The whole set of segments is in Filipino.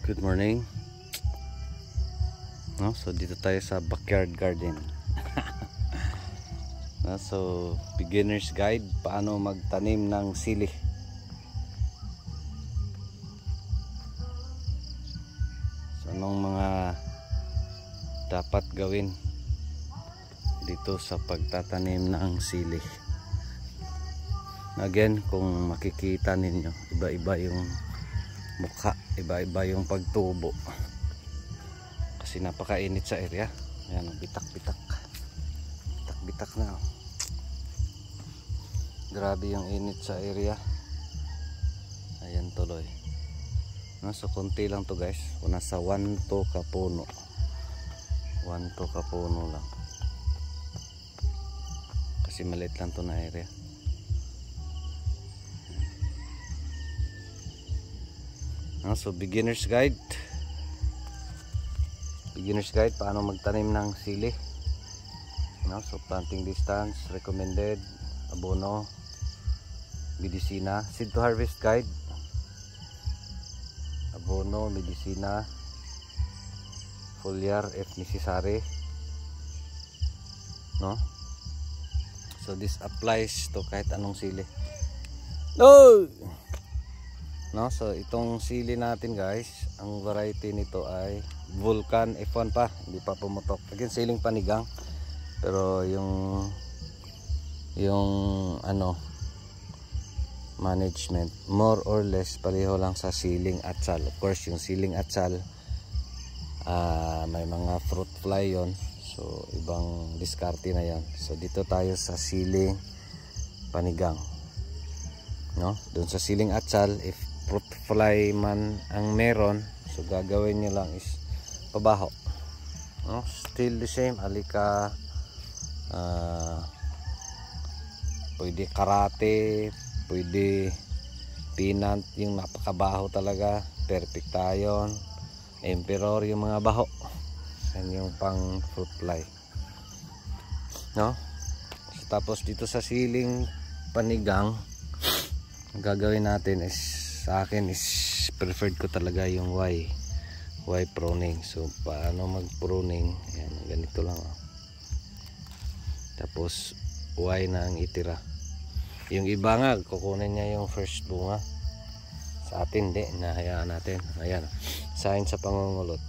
Good morning. No, so dito tayo sa backyard garden. No, so beginner's guide paano magtanim ng sili. So anong mga dapat gawin dito sa pagtatanim ng sili. Again, kung makikita ninyo, iba-iba yung mukha, iba-iba yung pagtubo kasi napakainit sa area. Ayan, bitak-bitak na, oh. Grabe yung init sa area. Ayan tuloy, no, so konti lang to guys, nasa 1 to kapuno, 1 to kapuno lang kasi maliit lang to na area. So beginner's guide paano magtanim ng sili. No, so planting distance recommended, abono, medicina, seed to harvest guide, abono, medicina, foliar if necessary. No, so this applies to kahit anong sili. No, so itong sili natin guys, ang variety nito ay Vulcan F1 pa, hindi pa pumutok. Again, siling panigang, pero yung ano management more or less pareho lang sa siling atsal. Of course, yung siling atsal may mga fruit fly yon, so ibang diskarte na yan. So dito tayo sa siling panigang. No, doon sa siling atsal, if fruit fly man ang meron, so gagawin nyo lang is pabaho. No, still the same, alika, pwede karate, pwede peanut, yung napakabaho talaga, perfect tayon, emperor, yung mga baho, yan yung pang fruit fly. No, so, tapos dito sa siling panigang, ang gagawin natin is, sa akin is preferred ko talaga yung Y pruning. So paano mag pruning, ayan, ganito lang, oh. Tapos Y na ang itira. Yung iba nga kukunin niya yung first bunga, sa atin di, nahayaan natin. Ayan, sign sa pangungulot,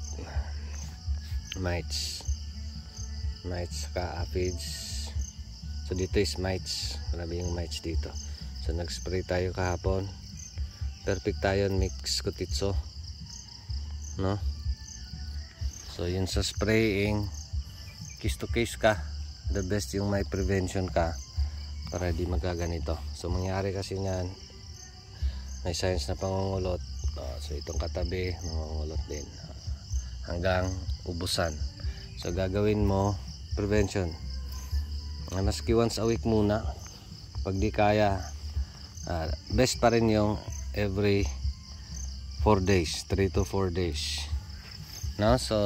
mites ka aphids. So dito is mites, marami yung mites dito. So nag spray tayo kahapon, perfect tayo, mix kutitso, no. So yun sa spraying, case to case ka, the best yung may prevention ka para di magaganito. So mangyari kasi niyan, may signs na pangungulot, so itong katabi mangungulot din hanggang ubusan. So gagawin mo prevention, maski once a week muna. Pag di kaya, best pa rin yung every 4 days, 3 to 4 days. No, so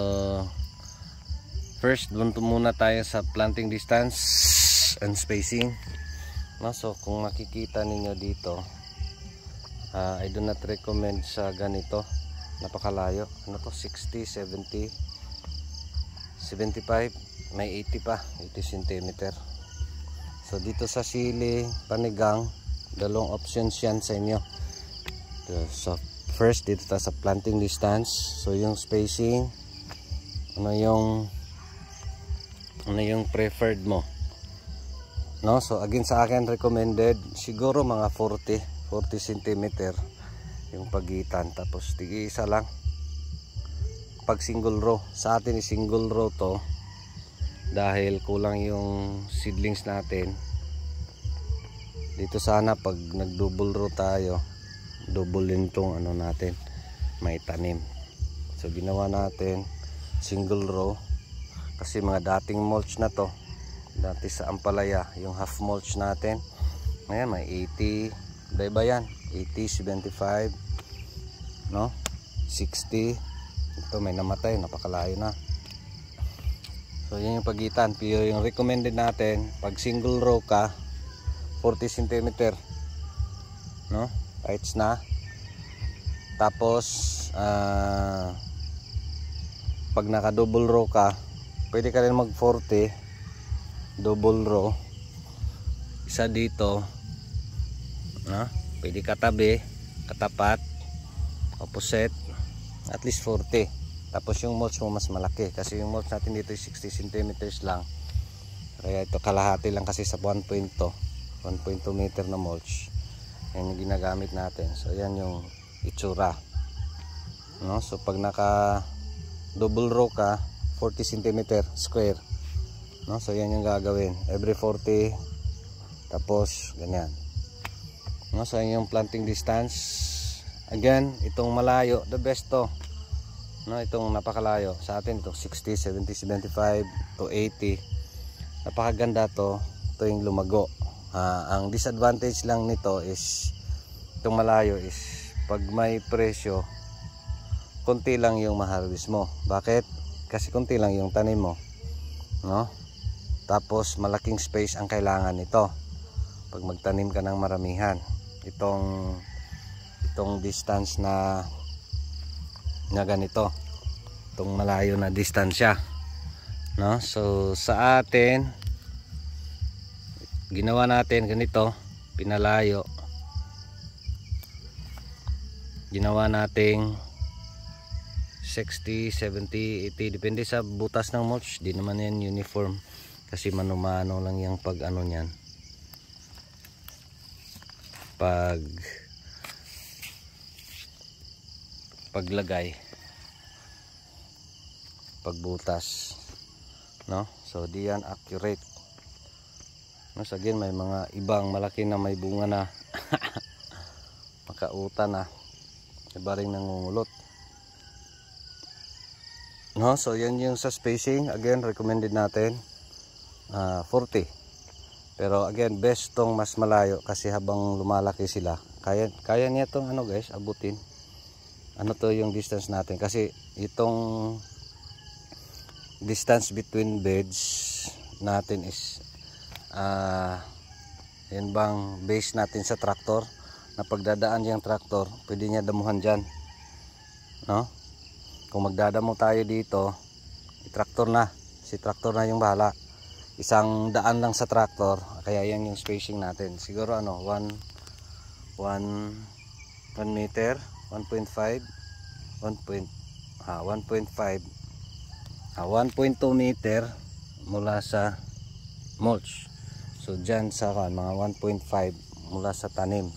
first bunto muna tayo sa planting distance and spacing. No, so kung makikita ninyo dito, I do not recommend sa ganito, napakalayo. Ano to, 60, 70, 75, may 80 pa, 80 cm. So dito sa sili panigang, dalawang options yan sa inyo. So first, dito tayo sa planting distance. So yung spacing, ano yung preferred mo, no? So again, sa akin recommended siguro mga 40 cm yung pagitan, tapos tig-isa lang pag single row. Sa atin is single row to dahil kulang yung seedlings natin. Dito sana pag nag double row tayo, double din tong ano natin, may tanim. So ginawa natin single row kasi mga dating mulch na to, dati sa ampalaya, yung half mulch natin, ayan, may 80, iba yan, 80, 75, no, 60. Ito may namatay, napakalayo na. So yan yung pagitan. Pero yung recommended natin, pag single row ka, 40 cm, no, heights na. Tapos pag naka double row ka, pwede ka rin mag 40 double row, isa dito, pwede katabi, katapat, opposite, at least 40. Tapos yung mulch mo mas malaki kasi yung mulch natin dito is 60 cm lang, kaya ito kalahati lang kasi sa 1.2 meter na mulch. Yan yung ginagamit natin. So yan yung itsura, no? So pag naka double row ka, 40 cm square, no? So yan yung gagawin every 40, tapos ganyan, no? So yan yung planting distance. Again, itong malayo, the best to, no? Itong napakalayo sa atin, itong 60, 70, 75 to 80, napakaganda to. Ito yung lumago. Ang disadvantage lang nito is itong malayo is pag may presyo, konti lang yung ma-harvest mo. Bakit? Kasi konti lang yung tanim mo, no? Tapos malaking space ang kailangan nito pag magtanim ka ng maramihan. Itong distance na ganito, itong malayo na distansya, no? So sa atin, ginawa natin ganito, pinalayo, ginawa nating 60, 70, 80, depende sa butas ng mulch. Di naman yan uniform kasi mano-mano lang yung pag ano niyan, paglagay, pagbutas, no? So di yan accurate, no? So again, may mga ibang malaki na may bunga na makauta na, iba ring nangungulot, no? So yan yung sa spacing. Again, recommended natin 40, pero again best tong mas malayo kasi habang lumalaki sila, kaya niya tong ano guys, abutin. Ano to yung distance natin, kasi itong distance between beds natin is yan bang base natin sa traktor, na pagdadaan yung traktor pwede niya damuhan dyan, no? Kung magdadamo tayo dito, i-traktor na, si traktor na yung bahala, isang daan lang sa traktor. Kaya yan yung spacing natin, siguro ano 1 meter, 1.5 meter mula sa mulch. So dyan sa mga 1.5 mula sa tanim.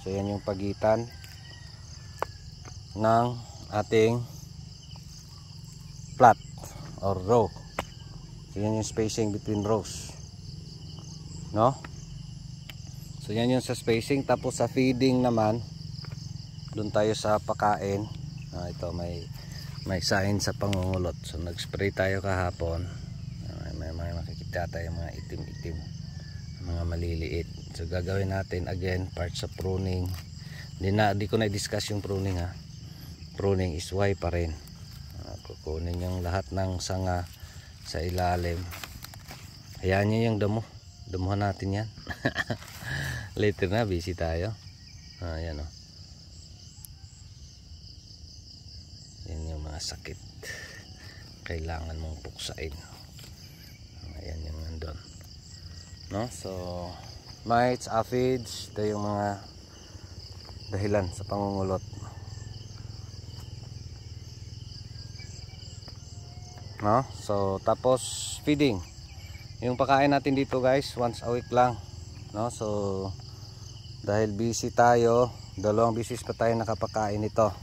So yan yung pagitan ng ating plot or row. So yan yung spacing between rows, no? So yan yung sa spacing. Tapos sa feeding naman, doon tayo sa pakain. Ito may sign sa pangungulot. So nag-spray tayo kahapon. May makikita tayo mga itim-itim, mga maliliit. So gagawin natin again part sa pruning. Di ko na-discuss yung pruning ha. Pruning is Y pa rin. Kukunin yung lahat ng sanga sa ilalim. Hayaan nyo yung damuhan natin yan. Later na, busy tayo. Ayan o. Yan yung mga sakit kailangan mong puksain. Ayan yung nandun, no? So mites, aphids, ito yung mga dahilan sa pangungulot, no? So tapos feeding, yung pagkain natin dito guys, once a week lang, no? So dahil busy tayo, 2 beses pa tayo nakapakain ito.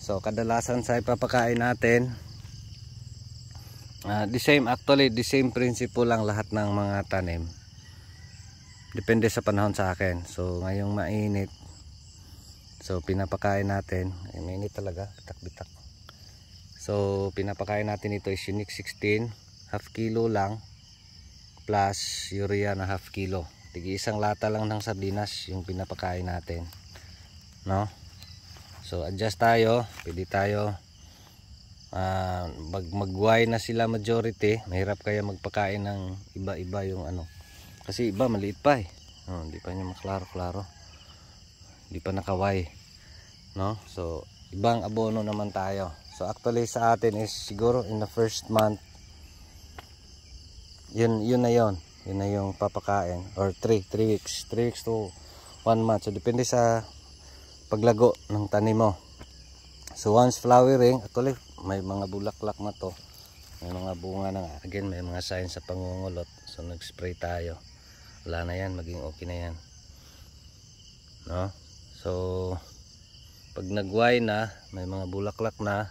So kadalasan sa ipapakain natin the same principle lang lahat ng mga tanim. Depende sa panahon sa akin. So ngayong mainit, so pinapakain natin, mainit talaga, bitak-bitak. So pinapakain natin ito is Unique 16, half kilo lang, plus urea na half kilo. Tigi isang lata lang ng sardinas yung pinapakain natin, no? So adjust tayo, pwede tayo mag-Y na sila majority. Mahirap kaya magpakain ng iba-iba yung ano, kasi iba maliit pa hindi pa niya maklaro-klaro, hindi pa naka-Y. no? So ibang abono naman tayo. So actually sa atin is siguro in the first month, yun na yung papakain, or 3 weeks to 1 month. So depende sa paglago ng tanim mo. So once flowering, actually may mga bulaklak na to, may mga bunga na, again may mga signs sa pangungulot. So nag-spray tayo, wala na yan, maging okay na yan, no? So pag nagway na, may mga bulaklak na,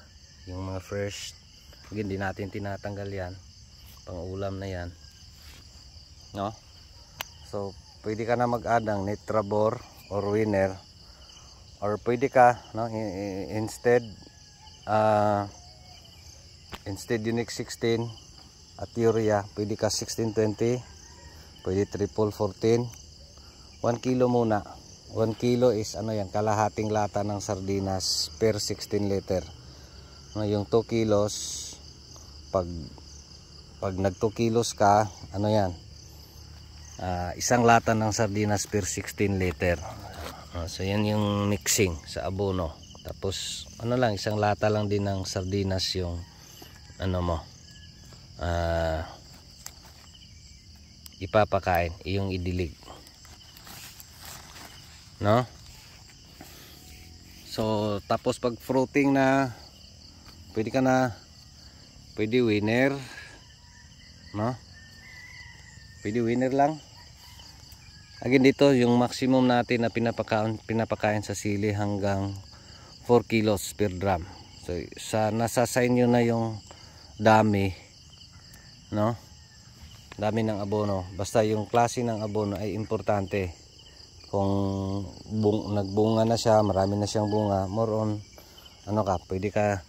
yung mga first, again di natin tinatanggal yan, pang ulam na yan, no? So pwede ka na mag-add ng Nitrabor or Winner, or pwede ka, no, instead Unique 16 at urea, pwede ka 1620, pwede triple 14. 1 kilo muna. 1 kilo is ano yan, kalahating lata ng sardinas per 16 liter. No, yung 2 kilos, pag nag 2 kilos ka, ano yan, isang lata ng sardinas per 16 liter. So yan yung mixing sa abono. Tapos ano lang, isang lata lang din ng sardinas yung ano mo, ipapakain, yung idilig, no? So tapos pag fruiting na, pwede Winner, no? Pwede Winner lang. Again dito yung maximum natin na pinapakain sa sili hanggang 4 kilos per drum. So nasa sa inyo na yung dami, no? Dami ng abono. Basta yung klase ng abono ay importante. Kung nagbunga na siya, marami na siyang bunga, more on ano ka, pwede ka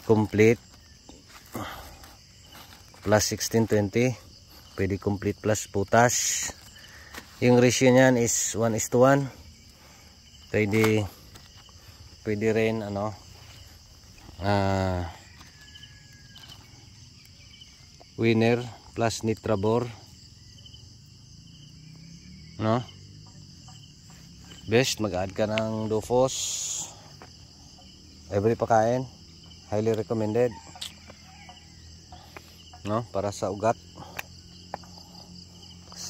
complete plus 1620, pwede complete plus potash. Yung ratio niyan is 1:1. Pwede rin ano, Winner plus Nitrabor, no? Best mag-add ka ng Dufos every pakain, highly recommended, no? Para sa ugat,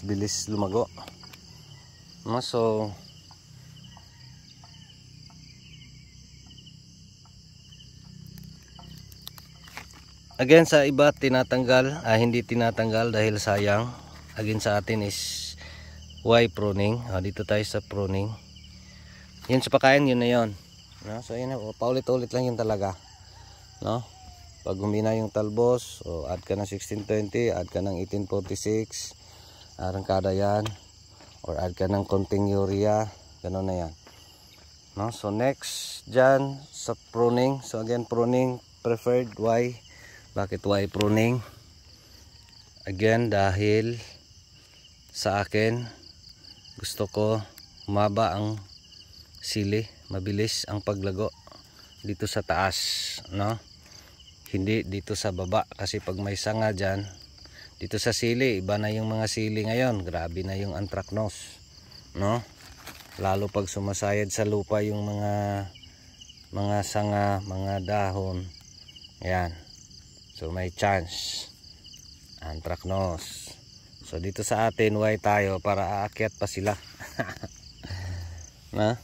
bilis lumago, no? So again sa iba tinatanggal, hindi tinatanggal dahil sayang. Again sa atin is Y pruning. Dito tayo sa pruning. Yun sa pakain, yun na yun, no? So yun, paulit-ulit lang yun talaga, no? Pag humina yung talbos, add ka ng 1620, add ka ng 1846, arangkada yan, or add ka ng konting urea, gano'n na yan, no? So next dyan sa pruning. So again, pruning preferred Y. Bakit Y pruning? Again dahil sa akin, gusto ko humaba ang sili, mabilis ang paglago dito sa taas, no? Hindi dito sa baba, kasi pag may sanga dyan, dito sa sili, iba na yung mga sili ngayon, grabe na yung anthracnose, no? Lalo pag sumasayad sa lupa yung mga sanga, mga dahon, yan. So may chance anthracnose. So dito sa atin Y tayo para aakyat pa sila. Na?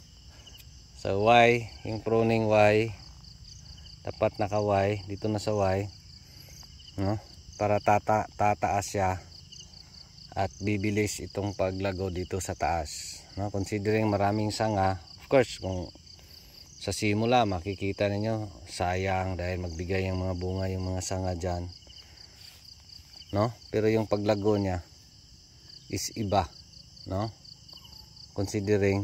So Y, yung pruning Y, dapat naka Y, dito na sa Y, no? Para tataas siya at bibilis itong paglago dito sa taas, no? Considering maraming sanga, of course kung sa simula makikita ninyo sayang dahil magbigay yung mga bunga yung mga sanga dyan, no? Pero yung paglago niya is iba, no? Considering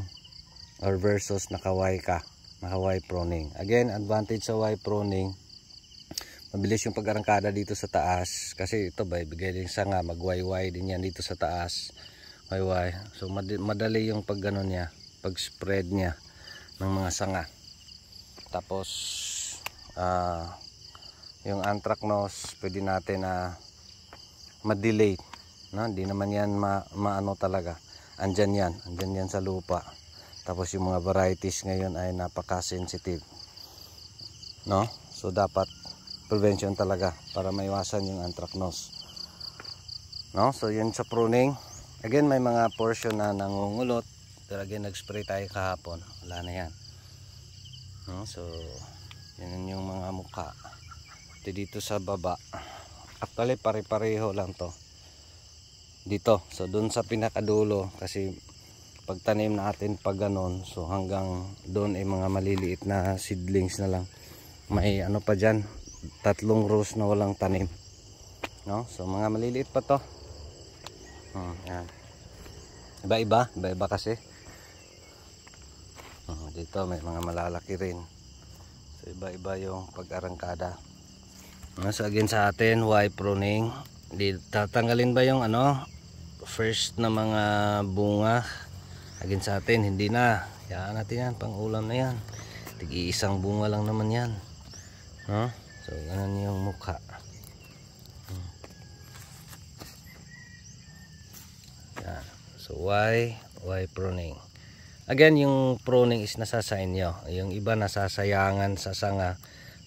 or versus naka-Y ka, naka-Y pruning. Again, advantage sa Y pruning, mabilis yung pag-arangkada dito sa taas, kasi ito ba ibigay din sanga, mag-Y-Y din yan dito sa taas, Y-Y. So madali yung pag gano niya, pag spread niya ng mga sanga. Tapos yung anthracnose pwede natin ma-delay, no? Hindi naman yan maano talaga, andyan yan sa lupa. Tapos yung mga varieties ngayon ay napaka-sensitive, no? So dapat prevention talaga para maiwasan yung anthracnose, no? So yun sa pruning. Again, may mga portion na nangungulot, pero again nag-spray tayo kahapon, wala na yan, no? So yun yung mga mukha. Dito sa baba, actually pare-pareho lang to dito. So dun sa pinakadulo, kasi pagtanim natin pag ganon, so hanggang doon ay mga maliliit na seedlings na lang. May ano pa dyan, 3 rows na walang tanim, no? So mga maliliit pa to. Yan. Iba-iba kasi. Dito may mga malalaki rin. So iba-iba yung pag-arangkada. So again sa atin, why pruning? Tatanggalin ba yung ano, first na mga bunga? Again sa atin, hindi na. Hayaan natin yan, pang ulam na yan. Tig-iisang bunga lang naman yan, no? So ganun yung mukha. Yan. So why pruning? Again, yung pruning is nasa sa inyo. Yung iba nasasayangan sa sanga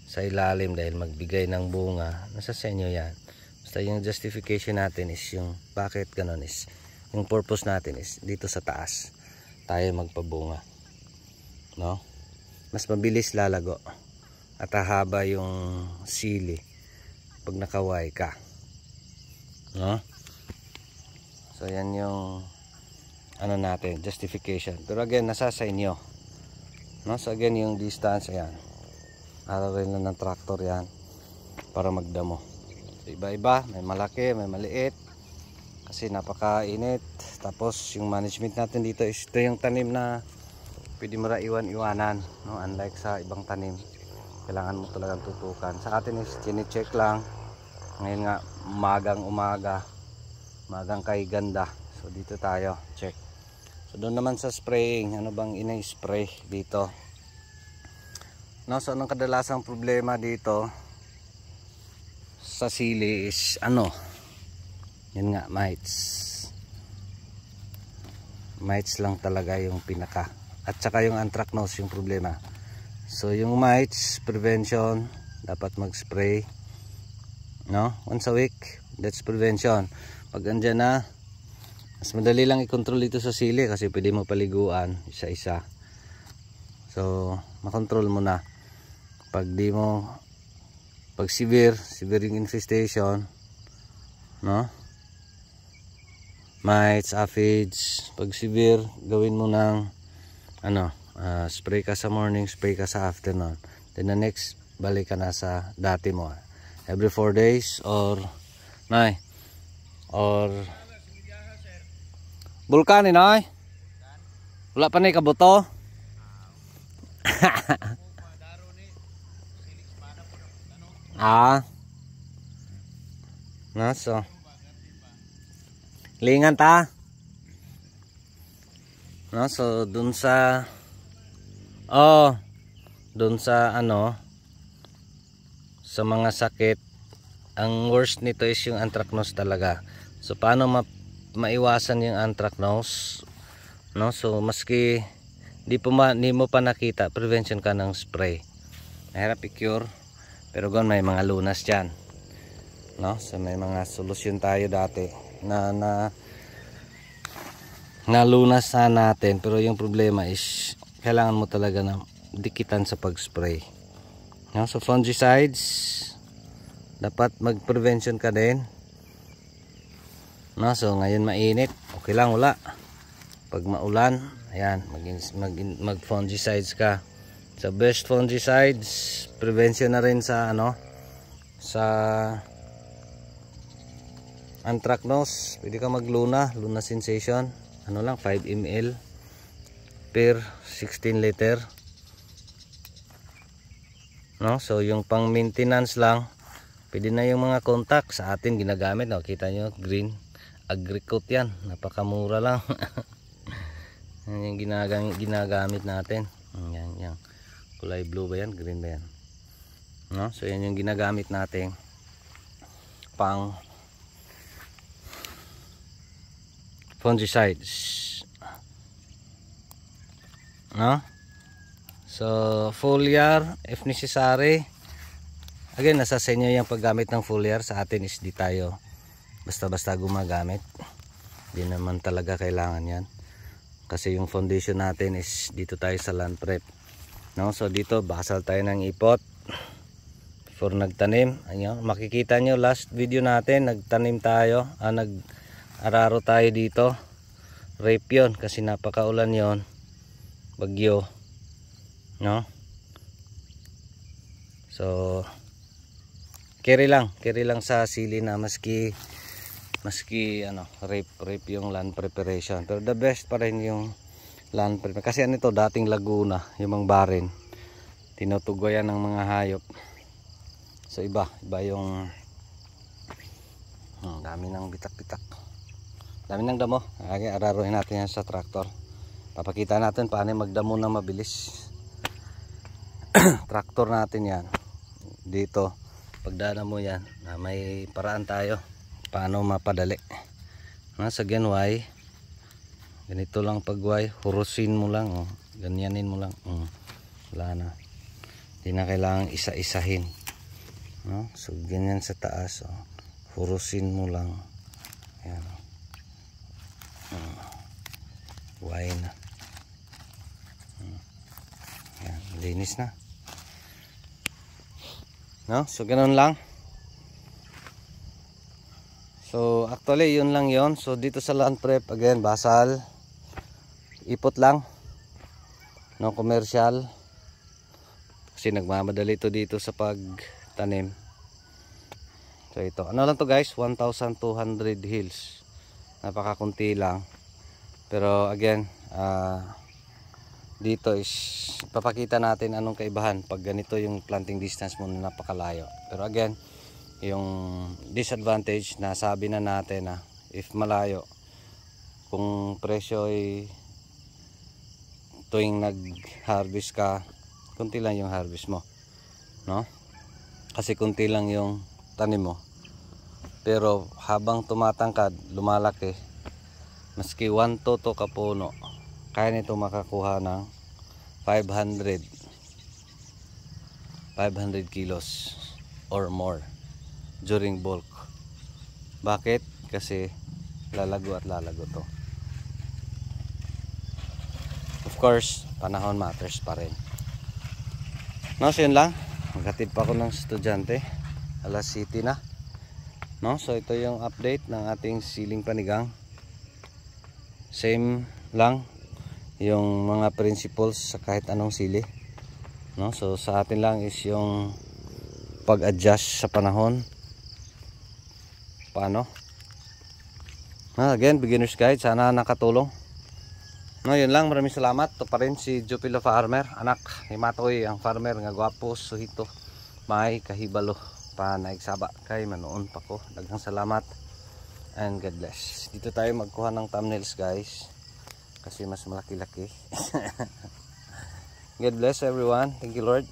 sa ilalim dahil magbigay ng bunga, nasa sa inyo yan. Basta yung justification natin is yung bakit ganun is, yung purpose natin is dito sa taas tayo magpabunga, no? Mas mabilis lalago at hahaba yung sili pag nakaway ka, no? So yan yung ano natin, justification. Pero again, nasa sa inyo, no? So again, yung distance, ayan, arawin lang ng tractor yan para magdamo. So iba-iba, may malaki, may maliit, kasi napakainit. Tapos yung management natin dito is ito yung tanim na pwede mo ra iwan-iwanan, no? Unlike sa ibang tanim, kailangan mo talagang tutukan. Sa atin is chine-check lang. Ngayon nga magang kay ganda, so dito tayo check. So doon naman sa spraying, ano bang ina-spray dito, no? So anong kadalasang problema dito sa sili is ano, yun nga, mites lang talaga yung pinaka, at saka yung anthracnose yung problema. So yung mites prevention, dapat mag-spray, no? Once a week, that's prevention. Pag andyan na, mas madali lang i-control dito sa sili kasi pwede mo paliguan isa-isa. So makontrol mo na. Pag severe yung infestation, no? Mites, aphids, pag severe, gawin mo ng ano, spray ka sa morning, spray ka sa afternoon. Then the next, balik ka na sa dati mo. Every 4 days or bulkan ni nay. Wala pa ni kabuto. Naso. Lingan ta. No, so dun sa ano, sa mga sakit, ang worst nito is yung anthracnose talaga. So paano maiwasan yung anthracnose, no? So maski di mo pa nakita, prevention ka ng spray. Mahirap i-cure, pero ganoon may mga lunas diyan, no? So may mga solusyon tayo dati na nalunas natin, pero yung problema is kailangan mo talaga na dikitan sa pag-spray, no? So fungicides, dapat mag-prevention ka din, no? So ngayon mainit, okay lang, wala. Pag maulan, ayan, mag-fungicides ka. So best fungicides, prevention na rin sa ano, sa anthracnose. Pwede ka magluna, Luna Sensation, ano lang, 5 ml per 16 liter, no? So yung pang maintenance lang, pwede na yung mga contact sa atin ginagamit, no? Kita nyo, green Agricoat yan, napakamura lang. Yan yung ginagamit natin. Yan kulay blue ba yan, green ba yan, no? So yan yung ginagamit natin pang fungicides. no? So foliar if necessary. Again, nasa sa inyo yung paggamit ng foliar. Sa atin is di tayo basta-basta gumagamit. Di naman talaga kailangan yan. Kasi yung foundation natin is dito tayo sa land prep. No? So dito basal tayo ng ipot before nagtanim. Ayun, makikita nyo last video natin, nagtanim tayo. Nag-araro tayo dito. Rape yun kasi napakaulan yon, bagyo. No? So carry lang sa sili na maski rape yung land preparation, pero the best pa rin yung land prep kasi ano ito, dating Laguna, yung mga barin tinutugoyan ng mga hayop. So iba yung dami ng bitak-bitak, dami ng damo. Araruhin natin yan sa traktor, papakita natin paano magdamo na mabilis. Traktor natin yan dito. Pagdana mo yan, may paraan tayo paano mapadali. Sa ganway, ganito lang pagway, hurusin mo lang, ganyanin mo lang, wala na, hindi na kailangan isa-isahin. So ganyan sa taas, hurusin mo lang, yan, way na, yan, linis na. No? So ganoon lang. So actually yun lang yon. So dito sa land prep again, basal, ipot lang, no, commercial, kasi nagmamadali ito dito sa pagtanim. So ito, ano lang to guys, 1,200 hills, napakakunti lang. Pero again, dito is papakita natin anong kaibahan pag ganito yung planting distance mo na napakalayo. Pero again, yung disadvantage na sabi na natin na if malayo, kung presyo ay tuwing nag-harvest ka, kunti lang yung harvest mo, no? Kasi kunti lang yung tanim mo. Pero habang tumatangkad, lumalaki, maski 1 to kapuno, kaya nito makakuha ng 500 kilos or more during bulk. Bakit? Kasi lalago at lalago to. Of course, panahon matters pa rin. No, so yun lang. Maghatid pa ako ng estudyante. Alas City na. No, so ito yung update ng ating siling panigang. Same lang yung mga principles sa kahit anong sili, no? So sa atin lang is yung pag-adjust sa panahon, paano. Again, beginner's guide, sana nakatulong. No, yun lang, maraming salamat. Ito pa rin si Jupilo Farmer, anak ni Matoy, ang farmer nga gwapo, suhito, may kahibalo pa naigsaba kay manoon pa ko. Daghang salamat and God bless. Dito tayo magkuha ng thumbnails guys, kasi mas malaki-laki. God bless everyone. Thank you Lord.